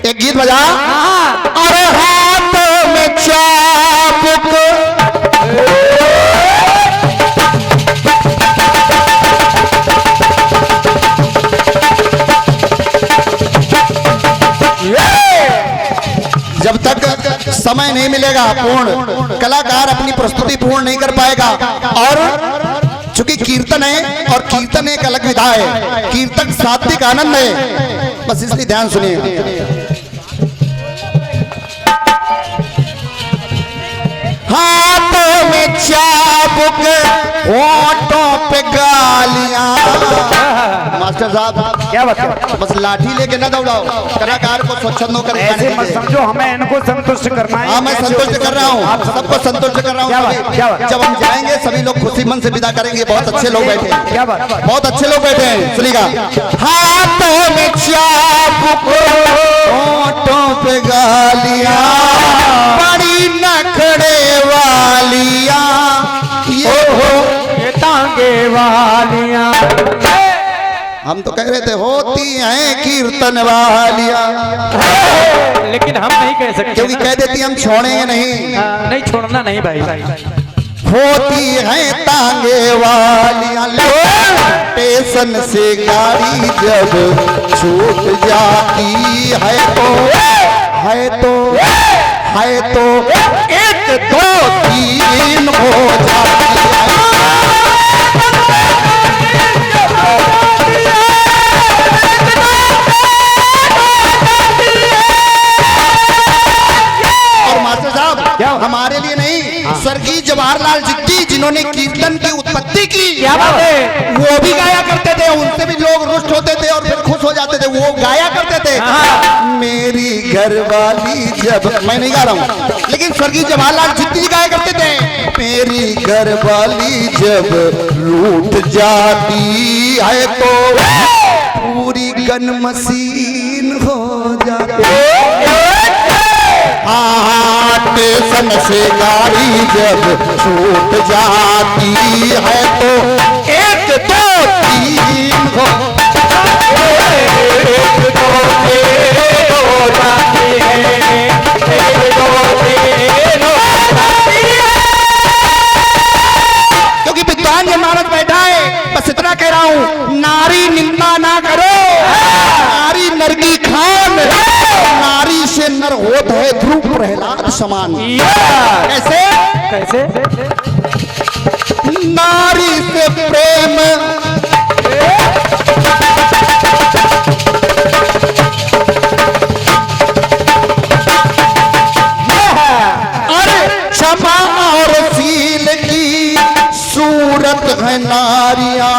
एक गीत बजा। अरे हाथों में चाबुक जब तक समय नहीं मिलेगा पूर्ण, कलाकार अपनी प्रस्तुति पूर्ण नहीं कर पाएगा। और चूंकि कीर्तन है और कीर्तन एक अलग विधा है, कीर्तन सात्विक आनंद है, बस इसलिए ध्यान सुनिए। हाथों में चाबुक होठों पे गालियां। मास्टर साहब क्या बात है? बस लाठी लेके ना दौड़ाओ, कलाकार को स्वच्छंद होकर ऐसे मत समझो, हमें इनको संतुष्ट करना है। हाँ मैं संतुष्ट कर रहा हूँ, सबको संतुष्ट कर रहा हूँ। जब हम जाएंगे सभी लोग खुशी मन से विदा करेंगे। बहुत अच्छे लोग बैठे हैं, क्या बात, बहुत अच्छे लोग बैठे हैं। सुनिएगा। हाथों में चाबुक होठों पे गालियां, बड़ी नखड़े वालियां, ये टांगे वालियां। हम तो कह रहे थे होती हैं कीर्तन वालियां, लेकिन हम नहीं कह सकते, क्योंकि कह देती हम छोड़ेंगे नहीं। नहीं छोड़ना नहीं भाई। होती हैं तांगे वालियां, स्टेशन से गाड़ी जब छूट जाती है तो एक दो तीन हो जाती है। और मास्टर साहब हमारे लिए नहीं, स्वर्गीय जवाहरलाल जिद्दी जिन्होंने कीर्तन की उत्पत्ति की, क्या बात है? वो भी गाया करते थे। उनसे भी लोग रुष्ट होते थे और फिर खुश हो जाते थे। वो गाया करते थे, मेरी घरवाली जब, मैं नहीं गा रहा हूँ, लेकिन स्वर्गीय जवाहरलाल जिद्दी जी गाया करते थे, मेरी घरवाली जब लूट जाती है तो पूरी गन मशीन हो जाती है। स्टेशन से गाड़ी जब छूट जाती है तो एक दो तीन हो जाती है, एक दो तीन हो जाती है। क्योंकि विद्वान ये मानस बैठा है, बस इतना कह रहा हूं, नारी निंदा ना करो, नारी नर की खान, नारी से नर होत है ध्रुव प्रहलाद समान। कैसे कैसे? नारी से प्रेम अरे क्षमा और शील की सूरत है नारियां,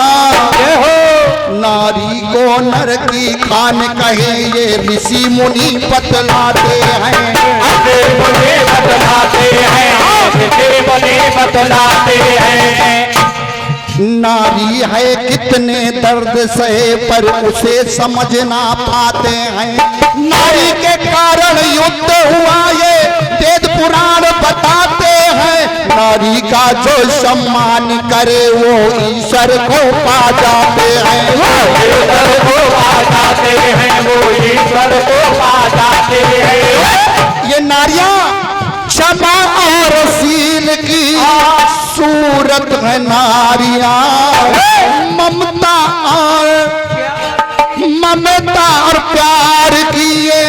नारी को नर की खान कहे ये ऋषि मुनि बतलाते हैं, बतलाते हैं। नारी है कितने दर्द सहे पर उसे समझ ना पाते हैं, नारी के कारण युद्ध हुआ ये वेद पुराण बताते हैं, नारी का जो सम्मान करे वो ईश्वर को पा जाते हैं, वो ईश्वर को पा जाते हैं, वो ईश्वर को पा जाते हैं। ये नारियां क्षमा और शील की सूरत है नारियां, ममता और प्यार की ये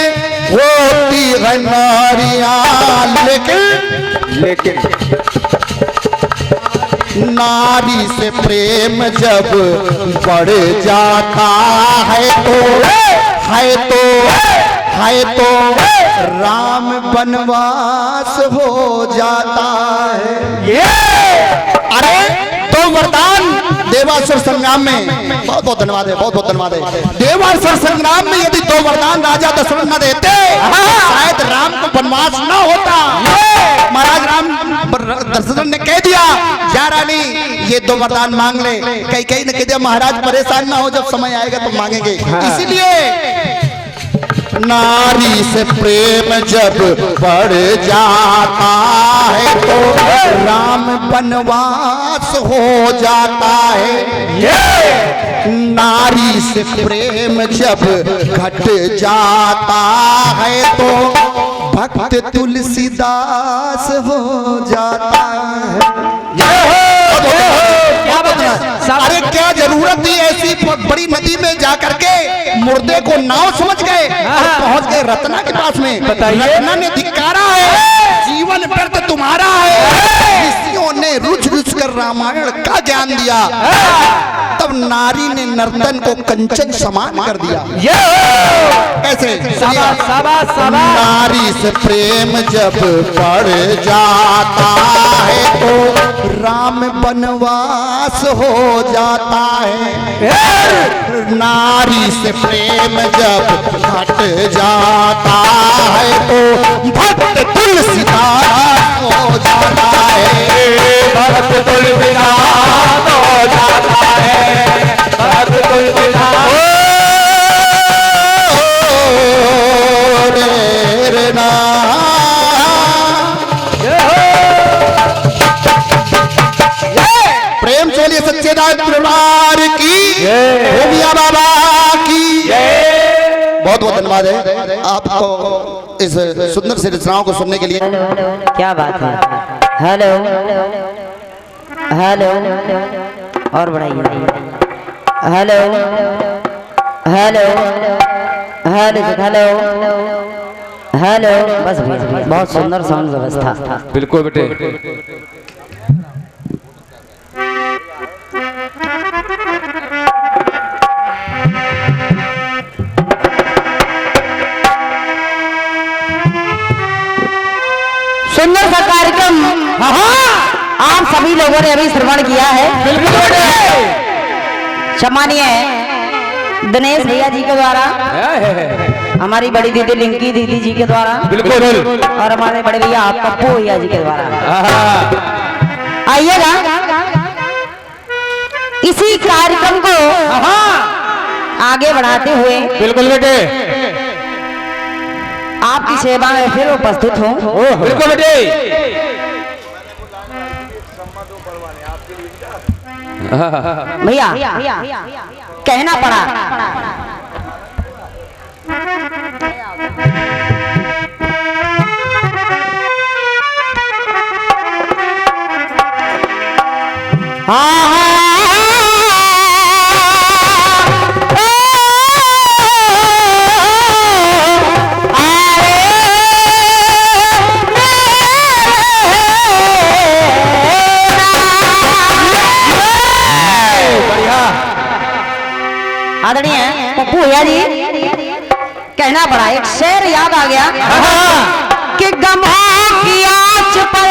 होती है नारियां, लेकिन नारी से प्रेम जब बढ़ जाता है तो राम वनवास हो जाता है। अरे तो वरदान देवासुर संग्राम में, बहुत बहुत धन्यवाद है, बहुत बहुत धन्यवाद है। देवासुर संग्राम में यदि दो वरदान राजा दशरथ न देते, शायद राम को वनवास न होता। महाराज राम दशरथ ने कह दिया, जा रानी ये दो वरदान मांग ले। कई ने कह दिया महाराज परेशान ना हो, जब समय आएगा तो मांगेंगे। इसीलिए नारी से प्रेम जब बढ़ जाता है तो राम वनवास हो जाता है। नारी से प्रेम जब घट जाता है तो भक्त तुलसीदास हो जाता है। अरे क्या जरूरत थी ऐसी बड़ी नदी में जाकर के मुर्दे को नाव समझ गए और पहुंच गए रत्ना के पास में। रत्ना ने धिक्कारा है, जीवन व्यर्थ तुम्हारा है। ऋषियों ने रुझ रुझ कर रामायण का ज्ञान दिया, तब नारी ने नर्तन को कंचन समान कर दिया। कैसे? नारी से प्रेम जब बढ़ जाता है तो राम वनवास हो जाता है। नारी से प्रेम जब घट जाता है तो भक्त तुलसीदास हो जाता है। भक्त तुलसीदास हो जाता है। भक्त तुलसीदास रे ना प्रेम चोलिए सच्चे दरबार की, मियां बाबा की। बहुत बहुत धन्यवाद है आपको इस सुंदर से रचनाओं को सुनने के लिए। क्या बात है। हेलो हेलो और बढ़ाइए। Hello hello hello hello hello. बस बहुत सुंदर साउंड व्यवस्था। बिल्कुल बेटे। सुंदर सा कार्यक्रम आप सभी लोगों ने अभी श्रवण किया है। सम्मानीय दिनेश भैया जी के द्वारा, हमारी बड़ी दीदी लिंकी दीदी जी के द्वारा, बिल्कुल, और हमारे बड़े भैया पप्पू भैया जी के द्वारा। आइएगा इसी कार्यक्रम को आगे बढ़ाते हुए बिल्कुल बेटे आपकी सेवा में फिर उपस्थित हूँ। बिल्कुल बेटे। भैया कहना पड़ा। आदरणीय पप्पू भैया जी कहना पड़ा, एक शेर याद आ गया कि गमों की आंच पर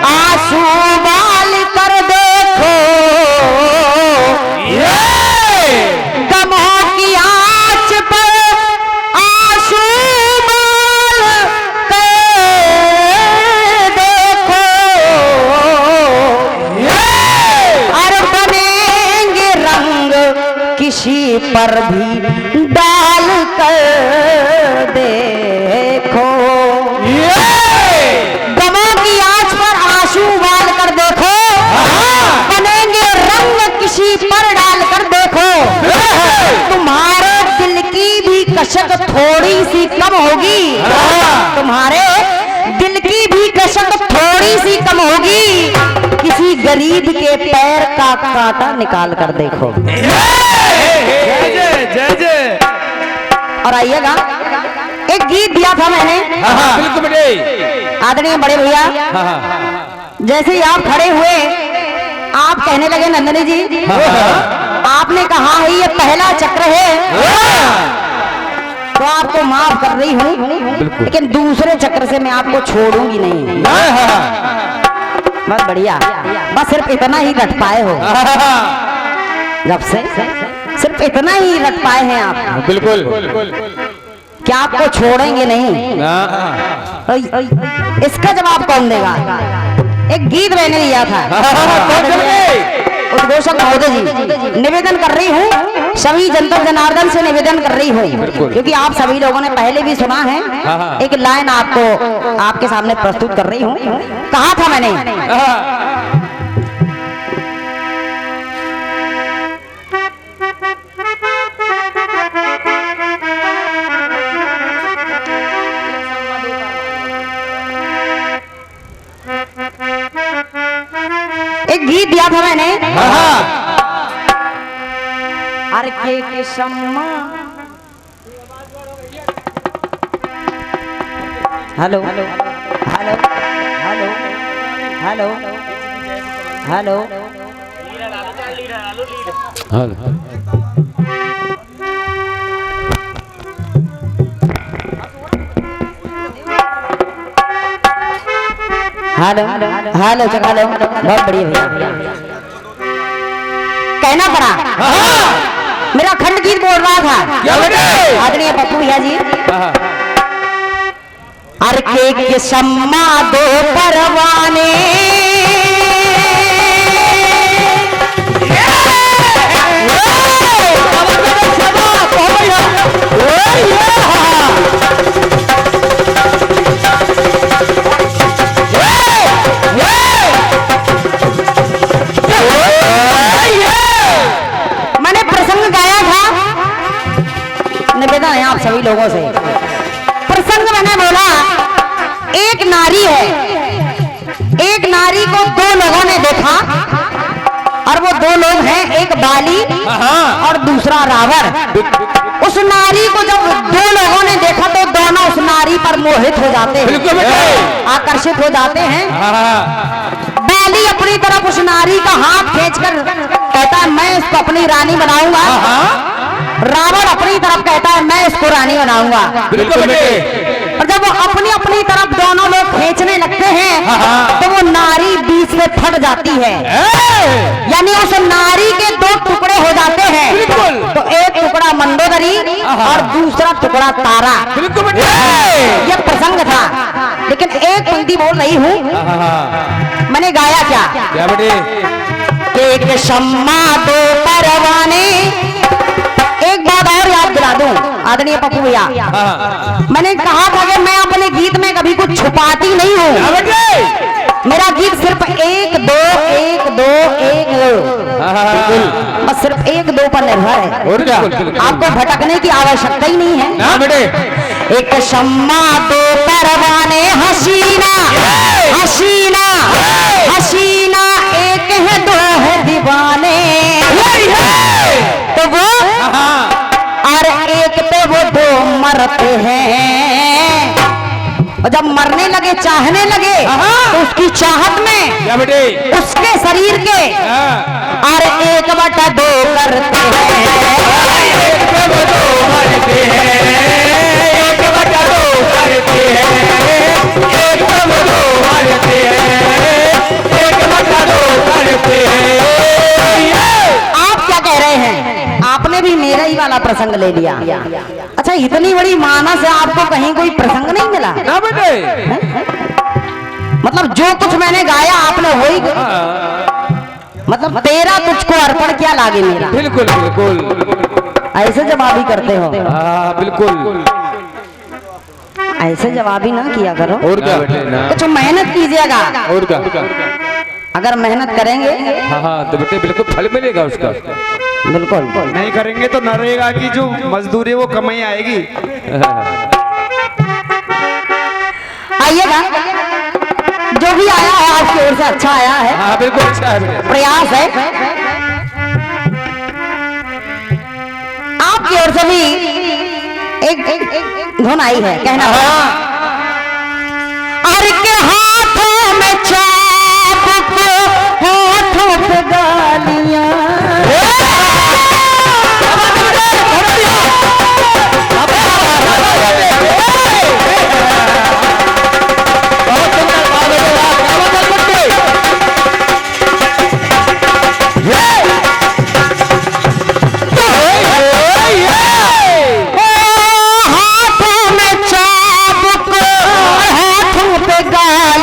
आंसू बाल कर देखो। गमों की आंच पर आंसू बाल कर देखो। और बनेंगे रंग किसी पर भी डाल कर देखो। गमों की आंच पर आंसू बाल कर देखो। बनेंगे रंग किसी पर डाल कर देखो। तुम्हारे दिल की भी कसक थोड़ी सी कम होगी। तुम्हारे दिल की भी कसक थोड़ी सी कम होगी। किसी गरीब के पैर का कांटा निकाल कर देखो। जय और आइएगा, एक गीत दिया था मैंने। बिल्कुल बेटे। आदरणीय बड़े भैया जैसे ही आप खड़े हुए, आप कहने लगे नंदनी जी, आपने कहा है ये पहला चक्र है तो आपको माफ कर रही हूँ, लेकिन दूसरे चक्र से मैं आपको छोड़ूंगी नहीं। बहुत बढ़िया, बस सिर्फ इतना ही रट पाए हो। जब से सिर्फ इतना ही रट पाए हैं आप। बिल्कुल। क्या आपको छोड़ेंगे नहीं? इसका जवाब कौन देगा? एक गीत मैंने दिया था, उद्घोषक महोदय जी, निवेदन कर रही हूँ, सभी जनता जनार्दन से निवेदन कर रही हूँ, क्योंकि आप सभी लोगों ने पहले भी सुना है, एक लाइन आपको आपके सामने प्रस्तुत कर रही हूँ। कहा था मैंने, एक गीत दिया था मैंने, अरे के शम्मा, hello hello hello hello hello hello hello चका लो, बहुत बढ़िया भैया। कहना पड़ा, मेरा खंड गीत बोल रहा था, क्या बेटे? आदरणीय पप्पू भैया जी, अरे के सम्मा दो परवाने, मैंने प्रसंग गाया था, निवेदन है आप सभी लोगों से। प्रसंग मैंने बोला, एक नारी है, एक नारी को दो लोगों ने देखा, और वो दो लोग हैं, एक बाली और दूसरा रावण। उस नारी को जब दो लोगों ने देखा तो दोनों उस नारी पर मोहित हो जाते हैं, आकर्षित हो जाते हैं। बाली अपनी तरफ उस नारी का हाथ खींचकर कहता है मैं इसको अपनी रानी बनाऊंगा, रावण अपनी तरफ कहता है मैं इसको रानी बनाऊंगा। और जब वो अपनी अपनी तरफ दोनों लोग खींचने लगते हैं तो वो नारी बीच में फट जाती है, यानी उस नारी के दो टुकड़े हो जाते हैं। तो एक टुकड़ा मंदोदरी और दूसरा टुकड़ा तारा। ये प्रसंग था, लेकिन एक पंक्ति बोल रही हूँ, मैंने गाया क्या बेटे? एक शम्मा दो परवाने। एक बात और याद दिला दूं आदरणीय पप्पू भैया, मैंने कहा था कि मैं अपने गीत में कभी कुछ छुपाती नहीं हूँ। मेरा गीत सिर्फ एक दो एक दो एक दो, बस सिर्फ एक दो पर निर्भर है, आपको भटकने की आवश्यकता ही नहीं है। एक शम्मा दो परवाने, हसीना हसीना हसीना, एक है दो है दीवाने, तो वो और एक पे वो दो मरते हैं, और जब मरने लगे चाहने लगे तो उसकी चाहत में उसके शरीर के और एक बटा दो करते हैं, एक पे वो दो मरते हैं, एक बटा दो करते हैं, एक पे वो दो मरते हैं, एक बटा दो करते हैं। आप क्या कह रहे हैं? आपने भी मेरा ही वाला प्रसंग ले लिया। अच्छा, इतनी बड़ी मानस है, आपको कहीं कोई प्रसंग नहीं मिला? ना बेटे, मतलब जो कुछ मैंने गाया आपने वही, मतलब तेरा तुझको अर्पण क्या लागे मेरा। बिल्कुल बिल्कुल, ऐसे जवाब ही करते हो? बिल्कुल, ऐसे जवाब ही ना किया करो, और क्या बेटे ना, कुछ मेहनत कीजिएगा। और क्या, अगर मेहनत करेंगे तो बेटे बिल्कुल फल मिलेगा उसका। बिल्कुल, नहीं करेंगे तो नरेगा की जो मजदूरी है वो कमाई आएगी। आइएगा, जो भी आया है आपकी ओर से अच्छा आया है, बिल्कुल अच्छा है बेटे, प्रयास है आपकी ओर से भी। एक धुन आई है, कहना अरे के हाथों में चाबुक, होठों पे गालियां, हाथों में चाबुक, हाथों पे गालियां,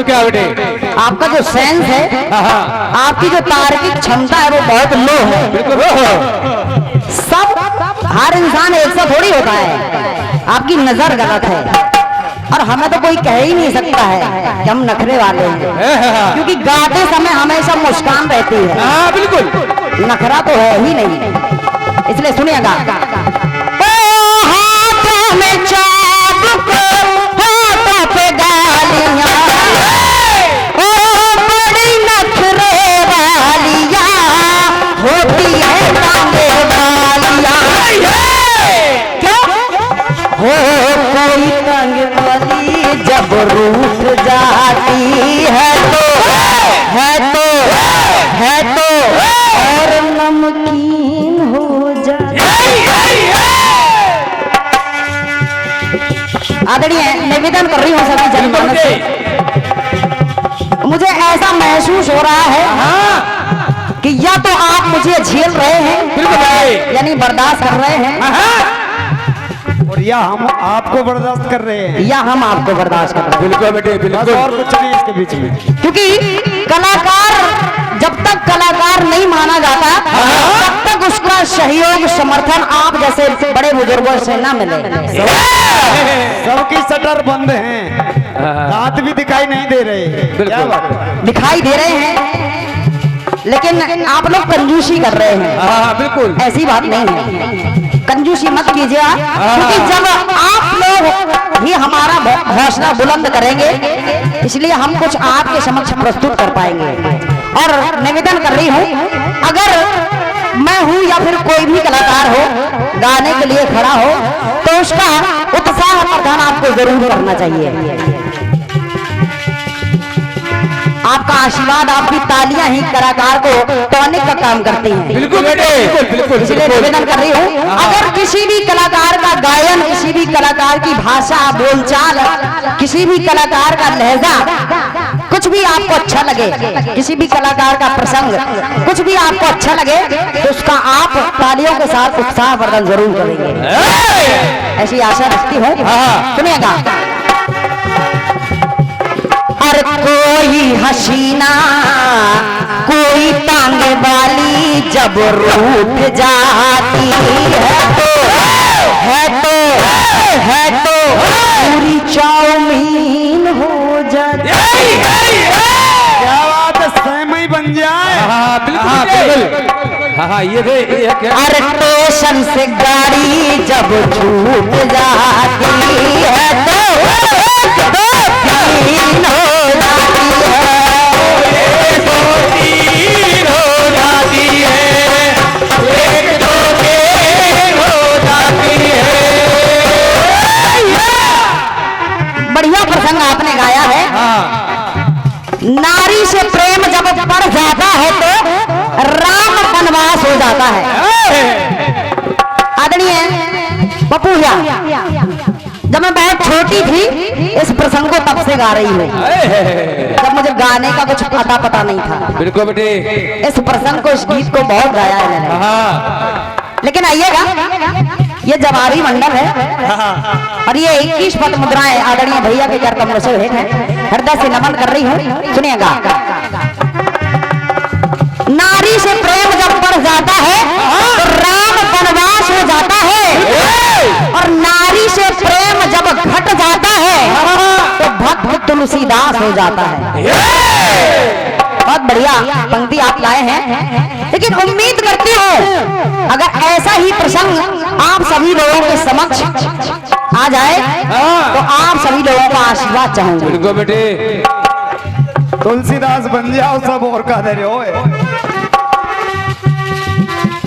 और क्या बेटे? आपका जो सेंस है, आपकी जो तार्किक क्षमता है वो बहुत लो है। बिल्कुल सब हर इंसान एक सा थोड़ी होता है, आपकी नजर गलत है। और हमें तो कोई कह ही नहीं सकता है कि हम नखरे वाले हैं, क्योंकि गाते समय हमेशा मुस्कान रहती है। हाँ बिल्कुल, नखरा तो है ही नहीं, इसलिए सुनिएगा। ओ हाथों में चाबुक, हाथों पे गालियां, ओ बड़ी नखरे वालियां, होती है टांगे वालियां। क्यों हो कोई टांगे वाली जब रूठ जाती है तो और नमकीन हो जाए। आदरणीय निवेदन कर रही हूँ सभी जनमानस से, मुझे ऐसा महसूस हो रहा है कि या तो आप मुझे झेल रहे हैं, यानी बर्दाश्त कर रहे हैं, और या हम आपको बर्दाश्त कर रहे हैं। या हम आपको बर्दाश्त कर रहे हैं। बिल्कुल बेटे बस बिल्कुल। और कुछ नहीं इसके बीच में। क्योंकि कलाकार जब तक कलाकार नहीं माना जाता तब तक उसका सहयोग समर्थन आप जैसे बड़े बुजुर्गों से ना मिले। सबकी शटर बंद हैं, दांत भी दिखाई नहीं दे रहे। क्या बात है? दिखाई दे रहे हैं लेकिन आप लोग कंजूसी कर रहे हैं। हाँ बिल्कुल, ऐसी बात नहीं है, कंजूसी मत कीजिए आप, क्योंकि जब आप लोग ही हमारा हौसला बुलंद करेंगे इसलिए हम कुछ आपके समक्ष प्रस्तुत कर पाएंगे। और निवेदन कर रही हूँ, अगर मैं हूँ या फिर कोई भी कलाकार हो गाने के लिए खड़ा हो तो उसका उत्साह प्रदान आपको जरूर करना चाहिए। आपका आशीर्वाद, आपकी तालियां ही कलाकार को टॉनिक का काम करती हैं। बिल्कुल बेटे बिल्कुल। इसलिए निवेदन कर रही हूँ, अगर किसी भी कलाकार का गायन, किसी भी कलाकार की भाषा, बोलचाल, किसी भी कलाकार का लहजा कुछ भी आपको अच्छा लगे, किसी भी कलाकार का प्रसंग कुछ भी आपको अच्छा लगे तो उसका आप तालियों के साथ उत्साह वर्धन जरूर करेंगे, ऐसी आशा रखती हूँ। सुनिएगा। और कोई हसीना कोई टांगे वाली जब रूठ जाती है तो पूरी चाउमीन हो जाती है। क्या बात है, सहमई बन जाए। हाँ बिल्कुल। हाँ ये क्या? अरे स्टेशन से गाड़ी जब छूट जाती है तो तीन हो जाती है, दो तीन हो जाती है, एक दो तीन हो जाती है। बढ़िया प्रसंग आपने गाया है। नारी से प्रेम जब बढ़ जाता है तो राम वनवास हो जाता है। आदरणीय पप्पू भैया, जब मैं बहुत छोटी थी इस प्रसंग को तब से गा रही हूँ, जब मुझे गाने का कुछ पता नहीं था। बिल्कुल बेटे। इस प्रसंग को, इस गीत को बहुत गाया है मैंने। लेकिन आइएगा, ये जवाबी मंडल है और ये 21 पद मुद्राएं आदरणीय भैया के कर कमरों से भेंट है, हृदय से नमन कर रही हूँ। सुनिएगा। नारी से प्रेम जब बढ़ जाता है तो राम वनवास हो जाता है, और नारी से प्रेम जब घट जाता है तो भक्त तुलसीदास हो जाता है। बहुत बढ़िया पंक्ति आप लाए हैं, लेकिन उम्मीद करती हूँ अगर ऐसा ही प्रसंग आप सभी लोगों के समक्ष आ जाए तो आप सभी लोगों का आशीर्वाद चाहूंगा। बिल्कुल बेटे। तुलसीदास बन जाओ सब और का दे हो।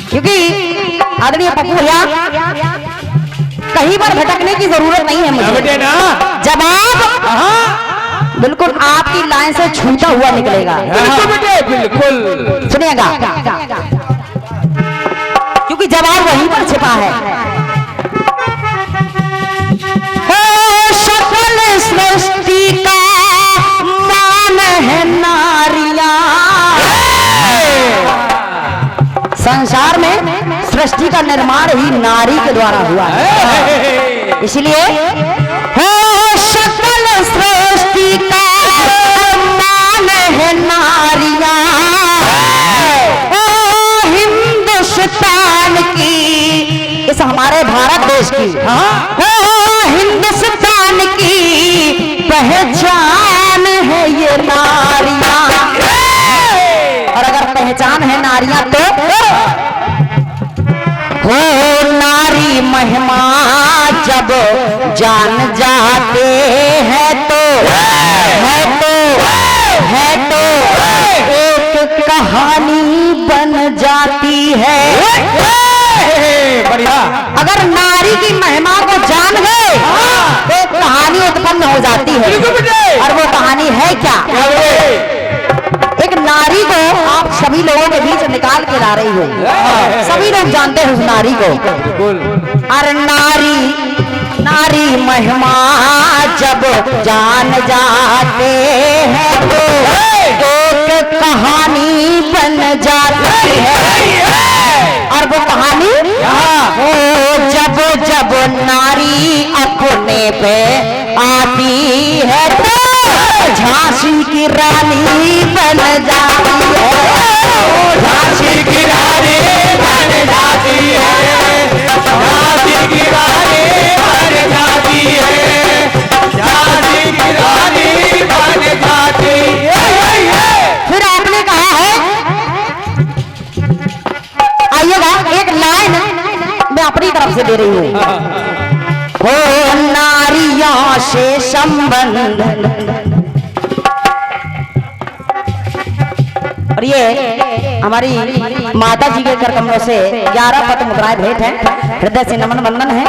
क्योंकि आदरणीय पप्पू भैया, कहीं पर भटकने की जरूरत नहीं है मुझे। बेटे ना, जवाब बिल्कुल आपकी लाइन से छूटा हुआ निकलेगा। बिल्कुल बेटे बिल्कुल। सुनिएगा, क्योंकि जवाब वहीं पर छिपा है। सकल सृष्टि का मान है नारियां, संसार में सृष्टि का निर्माण ही नारी के द्वारा हुआ है। इसलिए सकल सृष्टि का पहचान है नारियां ओ हिंदुस्तान की, इस हमारे भारत देश की, ओ हिंदुस्तान की पहचान है ये नारियां। और अगर पहचान है नारियां तो हो नारी महिमा जब जान जाते हैं तो एक कहानी बन जाती है। बढ़िया। अगर नारी की महिमा को जान गए तो एक कहानी उत्पन्न हो जाती है। और वो कहानी है क्या? एक नारी को आप सभी लोगों के बीच निकाल के ला रही हो, सभी लोग जानते हैं उस नारी को। और नारी महिमा जब जान जाते हैं तो एक कहानी बन जाती है। और वो कहानी हो जब जब नारी अपने पे आती है तो झांसी की रानी बन जाती है। झांसी की रानी बन जाती है, झांसी की रानी बन जाती है, झांसी की रानी बन जाती है। फिर आपने कहा है, आइएगा एक लाइन मैं अपनी तरफ से दे रही हूँ। हो नारियों से संबंध, और ये हमारी माता जी के कर कमलों से 11 पद मुद्राएं भेंट हैं, हृदय से नमन वंदन है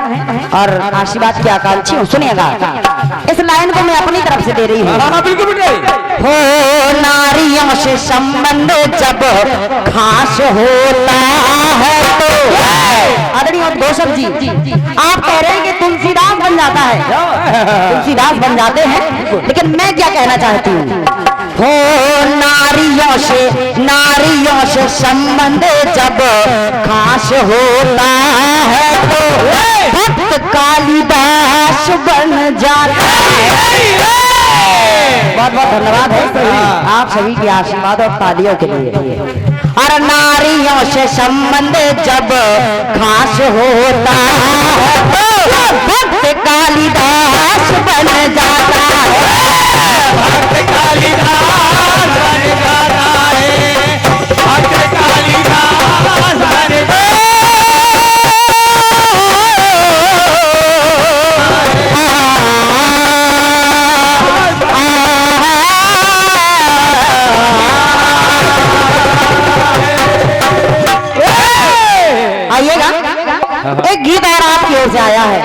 और आशीर्वाद की आकांक्षी हूँ। सुनिएगा, इस लाइन को मैं अपनी तरफ से दे रही हूँ। हो नारियों से संबंध जब खास होता है तो आदरणीय दोषम जी आप कह रहे हैं कि तुलसीदास बन जाता है, तुलसीदास बन जाते हैं, लेकिन मैं क्या कहना चाहती हूँ, हो नारियों से संबंध जब खास होता है तो भक्त कालिदास बन जाता है। बहुत बहुत धन्यवाद है आप सभी के आशीर्वाद और तालियों के लिए। और नारियों से संबंध जब खास होता है तो भक्त कालिदास बन जाता है। भक्त कालिदास बन जाता है, भक्त कालिदास बन आइएगा, एक गीत और आपकी ओर से आया है।